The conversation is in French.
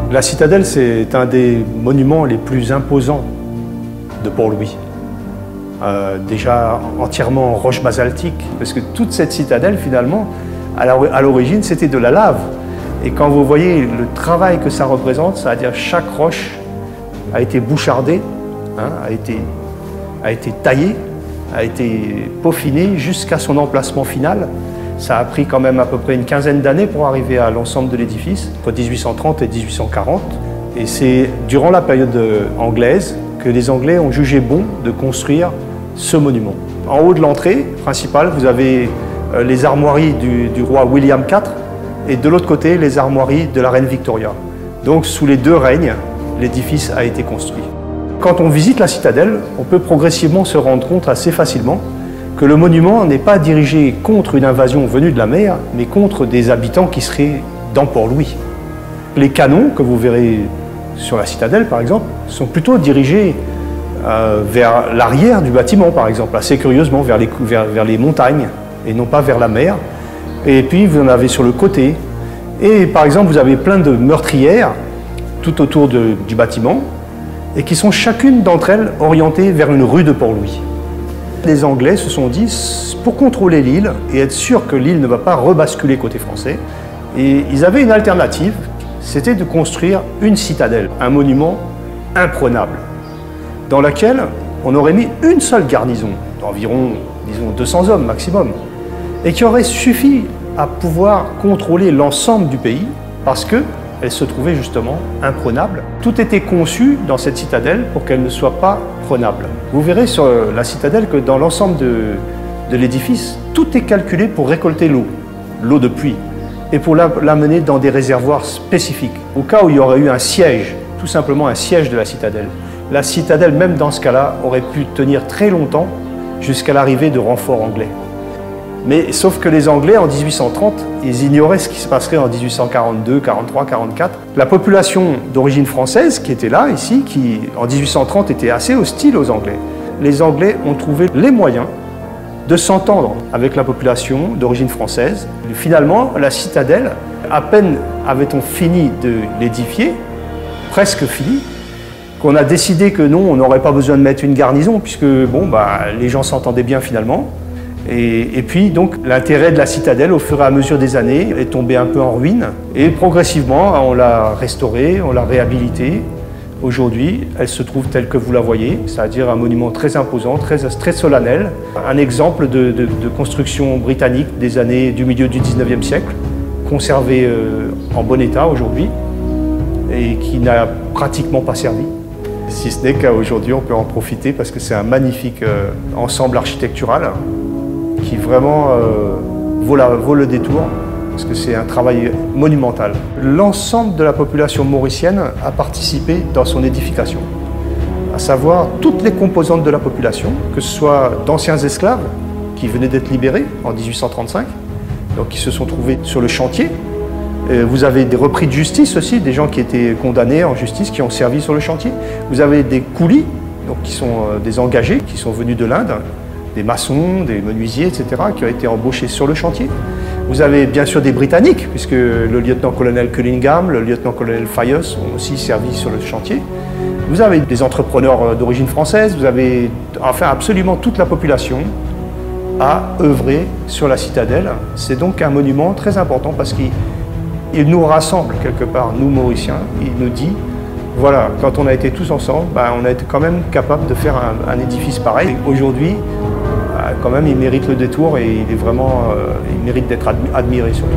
La citadelle, c'est un des monuments les plus imposants de Port-Louis. Déjà entièrement en roche basaltique, parce que toute cette citadelle, finalement, à l'origine, c'était de la lave. Et quand vous voyez le travail que ça représente, c'est-à-dire chaque roche a été bouchardée, hein, a été taillée, a été peaufinée jusqu'à son emplacement final. Ça a pris quand même à peu près une quinzaine d'années pour arriver à l'ensemble de l'édifice, entre 1830 et 1840. Et c'est durant la période anglaise que les Anglais ont jugé bon de construire ce monument. En haut de l'entrée principale, vous avez les armoiries du roi William IV et de l'autre côté, les armoiries de la reine Victoria. Donc, sous les deux règnes, l'édifice a été construit. Quand on visite la citadelle, on peut progressivement se rendre compte assez facilement que le monument n'est pas dirigé contre une invasion venue de la mer, mais contre des habitants qui seraient dans Port-Louis. Les canons que vous verrez sur la citadelle, par exemple, sont plutôt dirigés vers l'arrière du bâtiment, par exemple, assez curieusement, vers les montagnes, et non pas vers la mer. Et puis, vous en avez sur le côté. Et par exemple, vous avez plein de meurtrières tout autour du bâtiment, et qui sont chacune d'entre elles orientées vers une rue de Port-Louis. Les Anglais se sont dit, pour contrôler l'île et être sûr que l'île ne va pas rebasculer côté français, et ils avaient une alternative, c'était de construire une citadelle, un monument imprenable, dans laquelle on aurait mis une seule garnison, d'environ, disons, 200 hommes maximum, et qui aurait suffi à pouvoir contrôler l'ensemble du pays, parce qu'elle se trouvait justement imprenable. Tout était conçu dans cette citadelle pour qu'elle ne soit pas prenable. Vous verrez sur la citadelle que dans l'ensemble de l'édifice, tout est calculé pour récolter l'eau de pluie, et pour l'amener dans des réservoirs spécifiques. Au cas où il y aurait eu un siège, tout simplement un siège de la citadelle, la citadelle, même dans ce cas-là, aurait pu tenir très longtemps jusqu'à l'arrivée de renforts anglais. Mais sauf que les Anglais, en 1830, ils ignoraient ce qui se passerait en 1842, 43, 44. La population d'origine française qui était là, ici, qui en 1830 était assez hostile aux Anglais, les Anglais ont trouvé les moyens de s'entendre avec la population d'origine française. Finalement, la citadelle, à peine avait-on fini de l'édifier, presque fini, qu'on a décidé que non, on n'aurait pas besoin de mettre une garnison, puisque bon, les gens s'entendaient bien finalement. Et puis, donc, l'intérêt de la citadelle, au fur et à mesure des années, est tombé un peu en ruine. Et progressivement, on l'a restaurée, on l'a réhabilitée. Aujourd'hui, elle se trouve telle que vous la voyez, c'est-à-dire un monument très imposant, très solennel. Un exemple de construction britannique du milieu du 19e siècle, conservé en bon état aujourd'hui, et qui n'a pratiquement pas servi. Si ce n'est qu'aujourd'hui, on peut en profiter parce que c'est un magnifique ensemble architectural qui vraiment vaut le détour, parce que c'est un travail monumental. L'ensemble de la population mauricienne a participé dans son édification, à savoir toutes les composantes de la population, que ce soit d'anciens esclaves qui venaient d'être libérés en 1835, donc qui se sont trouvés sur le chantier. Vous avez des repris de justice aussi, des gens qui étaient condamnés en justice, qui ont servi sur le chantier. Vous avez des coulis, donc qui sont des engagés, qui sont venus de l'Inde, des maçons, des menuisiers, etc., qui ont été embauchés sur le chantier. Vous avez bien sûr des Britanniques, puisque le lieutenant-colonel Cunningham, le lieutenant-colonel Fayos ont aussi servi sur le chantier. Vous avez des entrepreneurs d'origine française, vous avez enfin absolument toute la population a œuvré sur la citadelle. C'est donc un monument très important parce qu'il nous rassemble quelque part, nous Mauriciens. Il nous dit, voilà, quand on a été tous ensemble, on a été quand même capable de faire un édifice pareil. Aujourd'hui, quand même, il mérite le détour et il mérite d'être admiré surtout.